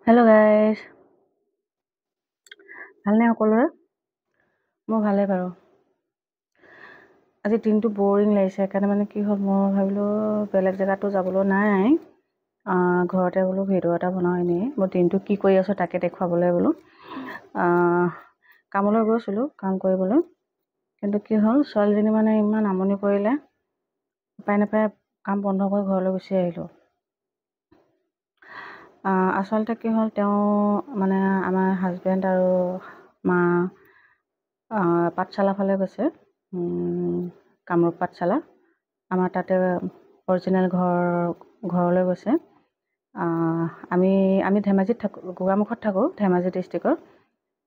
Hello' guys, ভালনে সকলোৰে? মোৰ ভালে বাৰু। আজি দিনটো বৰিং লাগিছে, সেইকাৰণে মানে কি হ'ল, মই ভাবিলোঁ বেলেগ জেগাতো যাবলৈ নাই, ঘৰতে বোলো ভিডিঅ' এটা বনাওঁ। এনেই মই দিনটো কি কৰি আছোঁ তাকে দেখুৱাবলৈ বোলো কামলৈ গৈছিলোঁ কাম কৰিবলৈ, কিন্তু কি হ'ল, ছোৱালীজনী মানে ইমান আমনি কৰিলে, উপায় নাপায় কাম বন্ধ কৰি ঘৰলৈ গুচি আহিলোঁ। আচলতে কি হ'ল, তেওঁ মানে আমাৰ হাজবেণ্ড আৰু মা পাঠশালা ফালে গৈছে, কামৰূপ পাঠশালা, আমাৰ তাতে অৰিজিনেল ঘৰলৈ গৈছে। আমি ধেমাজিত থাকোঁ, গোগামুখত থাকোঁ, ধেমাজি ডিষ্ট্ৰিক্টৰ।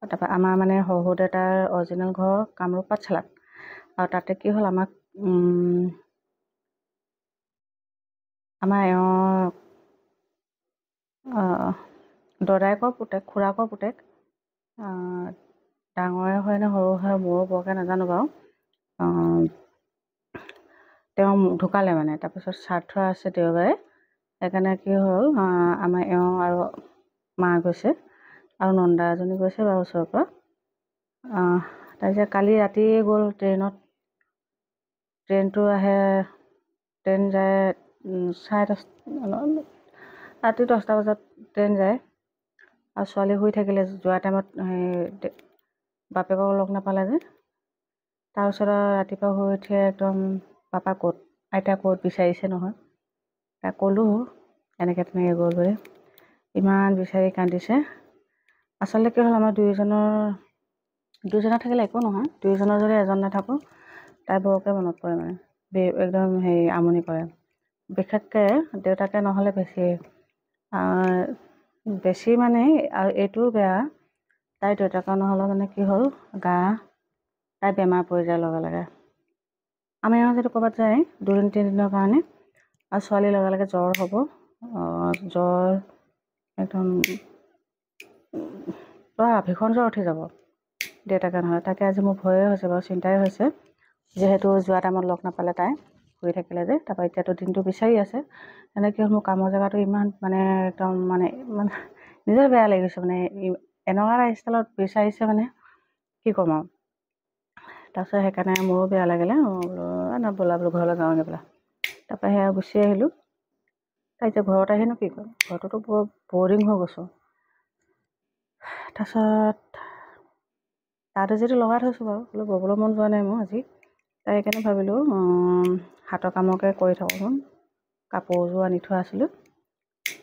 তাৰপৰা আমাৰ মানে শহুৰ দেউতাৰ অৰিজিনেল ঘৰ কামৰূপ পাঠশালাত, আৰু তাতে কি হ'ল, আমাৰ এওঁৰ দদায়েকৰ পুতেক, খুৰাকৰ পুতেক, ডাঙৰে হয় নে সৰু হয় মোৰো বৰকৈ নাজানো বাৰু। তেওঁ ঢুকালে মানে, তাৰপিছত শ্ৰাদ্ধ আছে দেওবাৰে, সেইকাৰণে কি হ'ল, আমাৰ এওঁ আৰু মা গৈছে, আৰু নন্দা এজনী গৈছে বাৰু ওচৰৰ পৰা। তাৰপিছত কালি ৰাতিয়ে গ'ল ট্ৰেইনত। ট্ৰেইনটো আহে, ট্ৰেইন যায় ৰাতি 10টা বজাত ট্ৰেইন যায়, আৰু ছোৱালী শুই থাকিলে। যোৱা টাইমত বাপেকক লগ নাপালে যে, তাৰপিছত আৰু ৰাতিপুৱা শুই উঠিয়ে একদম পাপা ক'ত, আইতা ক'ত বিচাৰিছে নহয়। তাক ক'লোঁ এনেকৈ তেনেকৈ গ'ল বুলি, ইমান বিচাৰি কান্দিছে। আচলতে কি হ'ল, আমাৰ দুইজনৰ থাকিলে একো নহয়, দুইজনৰ যদি এজন নাথাকোঁ তাই বৰকৈ মনত পৰে, মানে একদম আমনি কৰে। বিশেষকৈ দেউতাকে নহ'লে বেছি মানে, আৰু এইটোও বেয়া, তাই দেউতাকৰ নহ'লে মানে কি হ'ল, তাই বেমাৰ পৰি যায় লগে লগে। আমি যদি ক'ৰবাত যায় 2-3 দিনৰ কাৰণে, আৰু ছোৱালীৰ লগে লগে জ্বৰ হ'ব, জ্বৰ একদম ভীষণ জ্বৰ উঠি যাব দেউতাকে নহয়। তাকে আজি মোৰ ভয়ে হৈছে বাৰু, চিন্তাই হৈছে, যিহেতু যোৱা টাইমত লগ নাপালে, তাই শুই থাকিলে যে। তাৰপৰা এতিয়াতো দিনটো বিচাৰি আছে। এনেকৈ মোৰ কামৰ জেগাটো ইমান একদম নিজৰ বেয়া লাগিছে, মানে এনেকুৱা এটা ষ্টাইলত বিচাৰিছে, মানে কি ক'ম আৰু। তাৰপিছত সেইকাৰণে মোৰো বেয়া লাগিলে, বোলো ব'লা বোলো ঘৰলৈ যাওঁগৈ বোলা। তাৰপৰা সেয়া গুচি আহিলোঁ। তাই এতিয়া ঘৰত আহিনো কি কৰিম, ঘৰটোতো বৰ বৰিং হৈ গৈছোঁ। তাৰপিছত তাতে যিটো লগাই থৈছোঁ বাৰু, বোলো ব'বলৈ মন যোৱা নাই মোৰ আজি। তাই সেইকাৰণে ভাবিলোঁ হাতৰ কামকে কৰি থাকোঁচোন। কাপোৰযোৰ আনি থোৱা আছিলোঁ,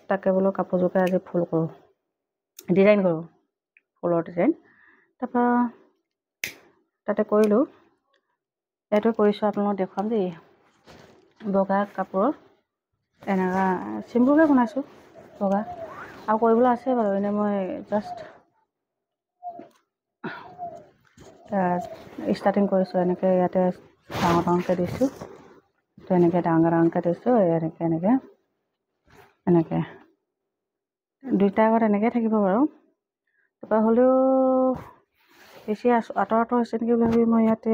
তাকে বোলো কাপোৰযোৰকে আজি ফুল কৰোঁ, ডিজাইন কৰোঁ, ফুলৰ ডিজাইন। তাৰপৰা তাতে কৰিলোঁ, এইটো কৰিছোঁ, আপোনালোকক দেখুৱাম দেই। বগা কাপোৰত এনেকুৱা চিম্পুলকৈ বনাইছোঁ, বগা, আৰু কৰিবলৈ আছে বাৰু। এনেই মই জাষ্ট ষ্টাৰ্টিং কৰিছোঁ। এনেকৈ ইয়াতে ডাঙৰ ডাঙৰকৈ দিছোঁ, এনেকৈ ডাঙৰকৈ দিছোঁ, এনেকৈ দুইটা আগত এনেকৈ থাকিব বাৰু। তাৰপৰা হ'লেও বেছি আঁতৰ হৈছে নেকি ভাবি মই ইয়াতে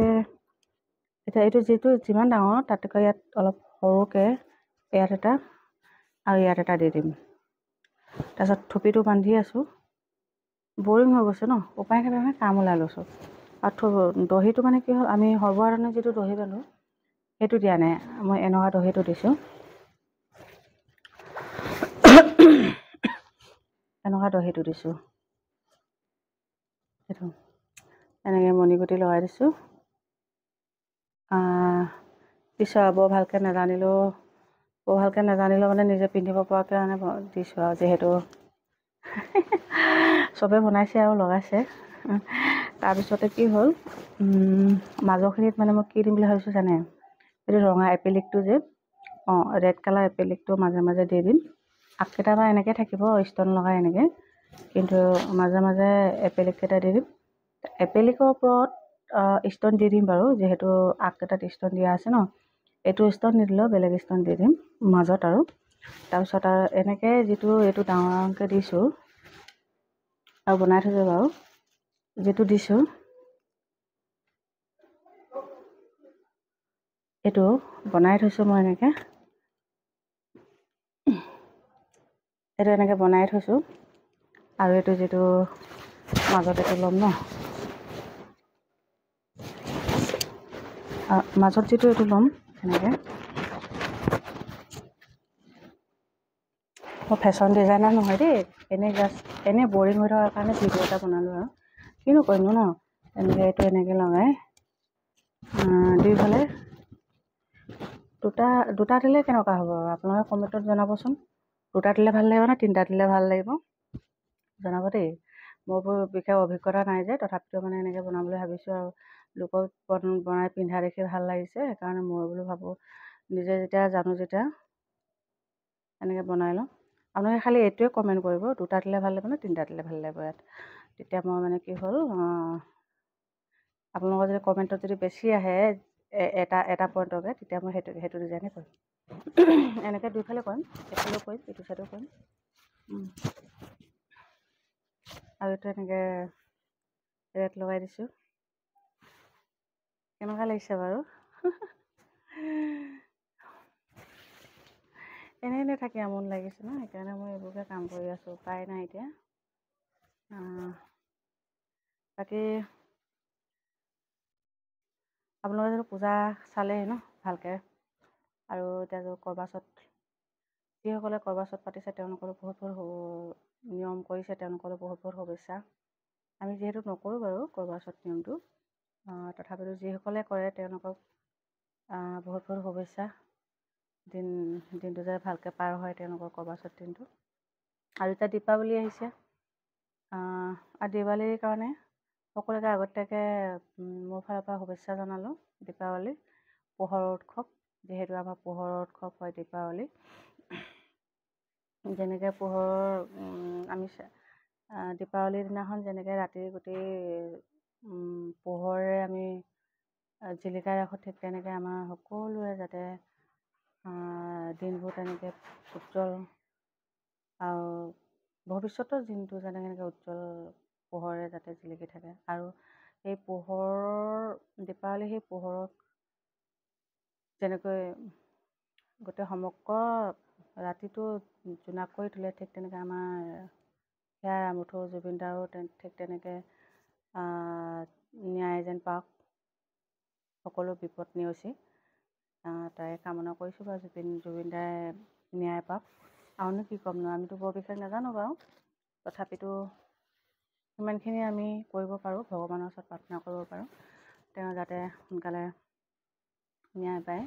এতিয়া এইটো যিমান ডাঙৰ, তাতকৈ ইয়াত অলপ সৰুকৈ ইয়াত এটা আৰু ইয়াত এটা দি দিম। তাৰপিছত থুপিটো বান্ধি আছোঁ, বৰিং হৈ গৈছে ন, উপায় নাপায় কাম ওলাই লৈছোঁ। আৰু দহিটো মানে কি হ'ল, আমি সৰ্বসাধাৰণে যিটো দহি বান্ধো সেইটো দিয়া নাই, মই এনেকুৱা দহিটো দিছোঁ। এনেকুৱা দহিটো দিছোঁ, সেইটো এনেকৈ মণিগুটি লগাই দিছোঁ। পিছত বৰ ভালকৈ নাজানিলেও মানে নিজে পিন্ধিব পৰাকৈ মানে দিছোঁ আৰু, যিহেতু চবে বনাইছে আৰু লগাইছে। তাৰপিছতে কি হ'ল, মাজৰখিনিত মানে মই কি দিম বুলি ভাবিছোঁ জানে, এইটো ৰঙা এপ্লিকটো যে, ৰেড কালাৰ এপ্লিকটো মাজে মাজে দি দিম। আগকেইটা বা এনেকৈ থাকিব ষ্টন লগাই এনেকৈ, কিন্তু মাজে মাজে এপ্লিককেইটা দি দিম। এপ্লিকৰ ওপৰত ষ্টন দি দিম বাৰু, যিহেতু আগকেইটাত ষ্টন দিয়া আছে ন, এইটো ষ্টন নিদিলেও বেলেগ ষ্টন দি দিম মাজত। আৰু তাৰপিছত আৰু এনেকৈ এইটো ডাঙৰকৈ দিছোঁ, আৰু বনাই থৈছোঁ বাৰু, যিটো দিছোঁ এইটো বনাই থৈছোঁ মই এনেকৈ বনাই থৈছোঁ। আৰু এইটো যিটো মাজত এইটো ল'ম ন, মাজত যিটো এইটো ল'ম এনেকৈ। মই ফেশ্বন ডিজাইনাৰ নহয় দেই, এনেই বৰিং হৈ থকাৰ কাৰণে ভিডিঅ' এটা বনালোঁ আৰু। কিনো কৰিম ন, এনেকৈ এইটো এনেকৈ লগাই দুইফালে দুটা দিলে কেনেকুৱা হ'ব আপোনালোকে কমেণ্টত জনাবচোন। দুটা দিলে ভাল লাগিব নে তিনিটা দিলে ভাল লাগিব জনাব দেই। মোৰ বিশেষ অভিজ্ঞতা নাই যে, তথাপিতো মানে এনেকৈ বনাবলৈ ভাবিছোঁ আৰু লোকক বনাই পিন্ধা দেখি ভাল লাগিছে, সেইকাৰণে মই বোলো ভাবোঁ নিজে যেতিয়া জানো যেতিয়া এনেকৈ বনাই লওঁ। আপোনালোকে খালি এইটোৱে কমেণ্ট কৰিব, দুটা দিলে ভাল লাগিব নে তিনিটা দিলে ভাল লাগিব ইয়াত। তেতিয়া মই মানে কি হ'ল, আপোনালোকৰ যদি কমেণ্টত যদি বেছি আহে এটা পইণ্টকে, তেতিয়া মই সেইটো ডিজাইনে কৰিম। এনেকৈ দুইফালে কৰিম, এইফালেও কৰিম এইটো চাইডেও কৰিম। আৰু এইটো এনেকৈ ৰেড লগাই দিছোঁ। কেনেকুৱা লাগিছে বাৰু? এনেই থাকি আমনি লাগিছে ন, সেইকাৰণে মই এইবোৰকে কাম কৰি আছোঁ, উপায় নাই এতিয়া। বাকী আপোনালোকে যদি পূজা চালেই ন ভালকৈ, আৰু এতিয়া যিসকলে কৰবা চৌথ পাতিছে তেওঁলোকৰো বহুত নিয়ম কৰিছে, তেওঁলোকৰো বহুত শুভেচ্ছা। আমি যিহেতু নকৰোঁ বাৰু কৰবা চৌথ নিয়মটো, তথাপিতো যিসকলে কৰে তেওঁলোকক বহুত শুভেচ্ছা। দিনটো যে ভালকৈ পাৰ হয় তেওঁলোকৰ কৰবা চৌথ দিনটো। আৰু এতিয়া দীপাৱলী আহিছে, আৰু দীপাৱলীৰ কাৰণে সকলোকে আগতীয়াকৈ মোৰ ফালৰ পৰা শুভেচ্ছা জনালোঁ। দীপাৱলী পোহৰৰ উৎসৱ, যিহেতু আমাৰ পোহৰৰ উৎসৱ হয় দীপাৱলী। যেনেকৈ আমি দীপাৱলীৰ দিনাখন যেনেকৈ ৰাতি গোটেই পোহৰে আমি জিলিকাই ৰাখোঁ, ঠিক তেনেকৈ আমাৰ সকলোৰে যাতে দিনবোৰ তেনেকৈ উজ্জ্বল আৰু ভৱিষ্যতৰ দিনটো যেনেকৈ উজ্জ্বল পোহৰে যাতে জিলিকি থাকে। আৰু সেই দীপাৱলী সেই পোহৰক যেনেকৈ গোটেই সমগ্ৰ ৰাতিটো জোনাক কৰি তোলে, ঠিক তেনেকৈ আমাৰ সেয়া আমুঠু জুবিন দাৰো ঠিক তেনেকৈ ন্যায় যেন পাওক, সকলো বিপদ নেওচি তাই কামনা কৰিছোঁ বাৰু, জুবিন দাই ন্যায় পাওক। আৰুনো কি ক'ম ন, আমিতো বৰ বিশেষ নাজানো বাৰু, তথাপিতো সিমানখিনি আমি কৰিব পাৰোঁ, ভগৱানৰ ওচৰত প্ৰাৰ্থনা কৰিব পাৰোঁ তেওঁ যাতে সোনকালে ন্যায় পায়।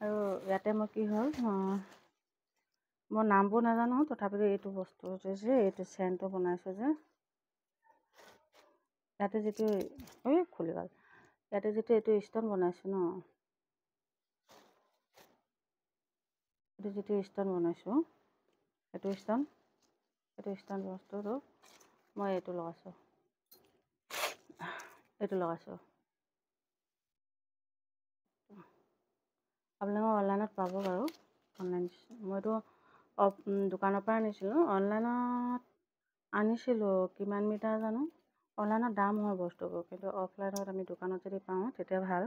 আৰু ইয়াতে মই কি হ'ল, মই নামবোৰ নাজানো, তথাপিতো এইটো বস্তুটো যে এইটো চেণ্টটো বনাইছোঁ যে, ইয়াতে যিটো খুলি গ'ল, ইয়াতে যিটো এইটো ষ্টন বনাইছোঁ ন, এইটো যিটো ষ্টন বনাইছোঁ, এইটো ষ্টন বস্তুটো মই এইটো লগাইছোঁ। আপোনালোকে অনলাইনত পাব বাৰু, মইতো দোকানৰ পৰা আনিছিলোঁ। অনলাইনত আনিছিলোঁ কিমান মিটাৰ জানো, অনলাইনত দাম হয় বস্তুবোৰ, কিন্তু অফলাইনত আমি দোকানত যদি পাওঁ তেতিয়া ভাল।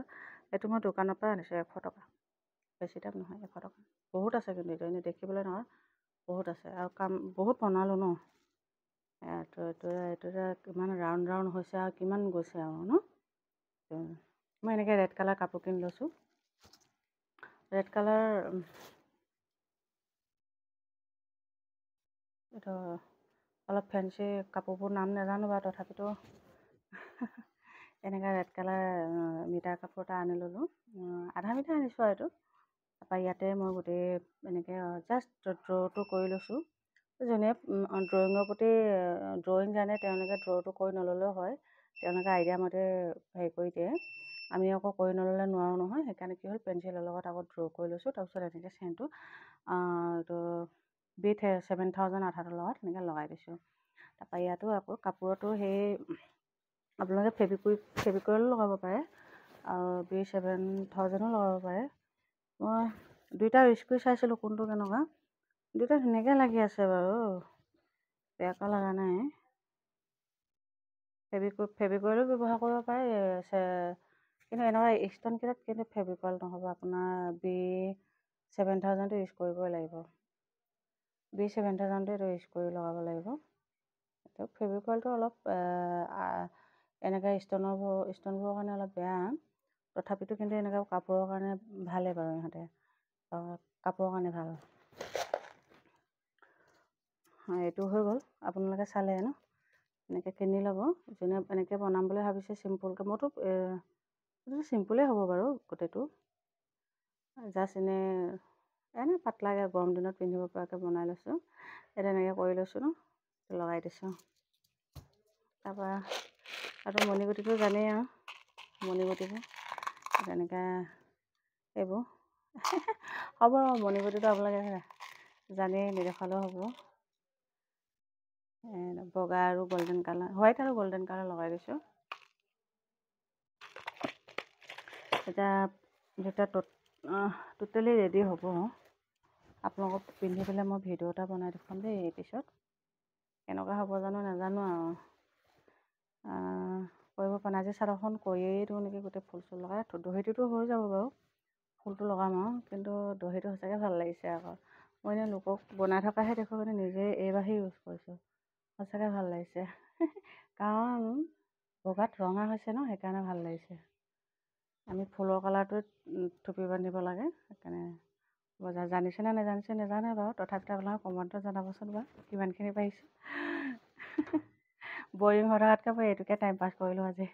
এইটো মই দোকানৰ পৰা আনিছোঁ, 100 টকা, বেছি দাম নহয়, 100 টকা। বহুত আছে কিন্তু এইটো এনেই দেখিবলৈ নহয়, বহুত আছে আৰু কাম বহুত বনালোঁ ন। এইটো কিমান ৰাউণ্ড হৈছে আৰু কিমান গৈছে আৰু ন। মই এনেকৈ ৰেড কালাৰ কাপোৰ কিনি লৈছোঁ, ৰেড কালাৰ এইটো অলপ ফেঞ্চি কাপোৰবোৰ নাম নাজানো বাৰু, তথাপিতো এনেকৈ ৰেড কালাৰ মিটাৰ কাপোৰ এটা আনি ল'লোঁ, আধা মিটাৰ আনিছোঁ আৰু এইটো। তাৰপৰা ইয়াতে মই গোটেই এনেকৈ জাষ্ট ড্ৰটো কৰি লৈছোঁ। যোনে ড্ৰয়িঙৰ প্ৰতি ড্ৰয়িং জানে তেওঁলোকে ড্ৰটো কৰি নল'লেও হয়, তেওঁলোকে আইডিয়া মতে হেৰি কৰি দিয়ে। আমি আকৌ কৰি নল'লে নোৱাৰোঁ নহয়, সেইকাৰণে কি হ'ল পেঞ্চিলৰ লগত আকৌ ড্ৰ কৰি লৈছোঁ। তাৰপিছত এনেকৈ চেনটো এইটো বিট 7000 আঠাটোৰ লগত এনেকৈ লগাই দিছোঁ। তাৰপৰা ইয়াতো আকৌ কাপোৰতো সেই আপোনালোকে ফেব্ৰিকৰো লগাব পাৰে আৰু বিট 7000ও লগাব পাৰে। মই দুইটা ইউজ কৰি চাইছিলোঁ কোনটো কেনেকুৱা, দুইটা ধুনীয়াকৈ লাগি আছে বাৰু, বেয়াকৈ লগা নাই। ফেব্ৰিকৰো ব্যৱহাৰ কৰিব পাৰে, কিন্তু এনেকুৱা ষ্টনকেইটাত কিন্তু ফেব্ৰিকল নহ'ব, আপোনাৰ বিট 7000টো ইউজ কৰিবই লাগিব। B7000টো এইটো ইউজ কৰি লগাব লাগিব। এইটো ফেব্ৰিকলটো অলপ এনেকৈ ষ্টনবোৰৰ কাৰণে অলপ বেয়া, তথাপিতো কিন্তু এনেকৈ কাপোৰৰ কাৰণে ভালেই বাৰু, ইহঁতে কাপোৰৰ কাৰণে ভাল। এইটো হৈ গ'ল, আপোনালোকে চালে ন? এনেকৈ কিনি ল'ব। যোনে এনেকৈ বনাম বুলি ভাবিছে চিম্পুলকৈ, মইতো চিম্পুলেই হ'ব বাৰু গোটেইটো, জাষ্ট এনেই পাতলাকৈ গৰম দিনত পিন্ধিব পৰাকৈ বনাই লৈছোঁ। এতিয়া এনেকৈ কৰি লৈছোঁ ন, লগাই দিছোঁ। তাৰপৰা আৰু মণিগুটিটো জানেই আৰু, মণিগুটিবোৰ তেনেকৈ এইবোৰ হ'ব। মণিগুটিটো আপোনালোকে জানেই, নেদেখালেও হ'ব। বগা আৰু গল্ডেন কালাৰ, হোৱাইট আৰু গল্ডেন কালাৰ লগাই দিছোঁ। এতিয়া যেতিয়া টোটেলি ৰেডি হ'ব, আপোনালোকক পিন্ধি পেলাই মই ভিডিঅ' এটা বনাই দেখুৱাম দেই পিছত। কেনেকুৱা হ'ব জানো নাজানো আৰু, কৰিব পৰা নাই। আজি চাদৰখন কৰিয়েই দিওঁ নেকি, গোটেই ফুল চুল লগাই। দহিটোতো হৈ যাব বাৰু, ফুলটো লগাম আৰু, কিন্তু দহিটো সঁচাকৈ ভাল লাগিছে আকৌ। মই এনেই লোকক বনাই থকাহে দেখোঁ, মানে নিজে এইবাৰহে ইউজ কৰিছোঁ। সঁচাকৈ ভাল লাগিছে কাৰণ বগাত ৰঙা হৈছে ন, সেইকাৰণে ভাল লাগিছে। আমি ফুলৰ কালাৰটোত থুপি বান্ধিব লাগে, সেইকাৰণে জানিছেনে নাজানিছে নাজানে বাৰু, তথাপিতো আপোনালোকে কমেণ্টত জনাবচোন বাৰু কিমানখিনি পাৰিছোঁ। বৰিং হৈ থকাতকৈ মই এইটোকে টাইম পাছ কৰিলোঁ আজি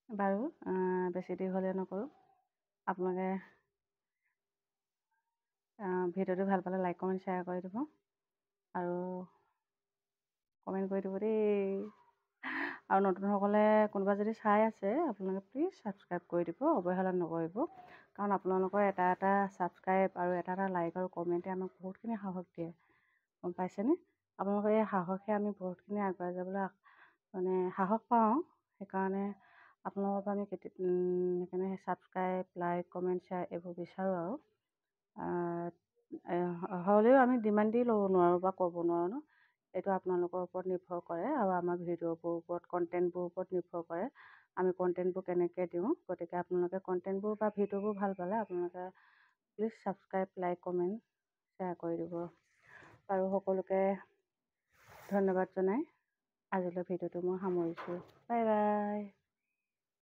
বাৰু। বেছি দেৰি হ'লে নকৰোঁ। আপোনালোকে ভিডিঅ'টো ভাল পালে লাইক কমেণ্ট শ্বেয়াৰ কৰি দিব আৰু কমেণ্ট কৰি দিব দেই। আৰু নতুনসকলে কোনোবা যদি চাই আছে, আপোনালোকে প্লিজ ছাবস্ক্ৰাইব কৰি দিব, অৱহেলা নকৰিব। কাৰণ আপোনালোকৰ এটা এটা ছাবস্ক্ৰাইব আৰু এটা এটা লাইক আৰু কমেণ্টে আমাক বহুতখিনি সাহস দিয়ে, গম পাইছেনে? আপোনালোকৰ এই সাহসে আমি বহুতখিনি আগুৱাই যাবলৈ মানে সাহস পাওঁ। সেইকাৰণে আপোনালোকৰ পৰা আমি সেইকাৰণে ছাবস্ক্ৰাইব, লাইক, কমেণ্ট, শ্বেয়াৰ এইবোৰ বিচাৰোঁ আৰু। হ'লেও আমি ডিমাণ্ড দি ল'ব নোৱাৰোঁ বা ক'ব নোৱাৰোঁ ন, এইটো আপোনালোকৰ ওপৰত নিৰ্ভৰ কৰে আৰু আমাৰ ভিডিঅ'বোৰৰ ওপৰত, কণ্টেণ্টবোৰৰ ওপৰত নিৰ্ভৰ কৰে আমি কণ্টেণ্টবোৰ কেনেকৈ দিওঁ। গতিকে আপোনালোকে কণ্টেণ্টবোৰ বা ভিডিঅ'বোৰ ভাল পালে আপোনালোকে please subscribe, like, comment, share কৰি দিব। আৰু সকলোকে ধন্যবাদ জনাই আজিলৈ ভিডিঅ'টো মই সামৰিছোঁ। Bye bye.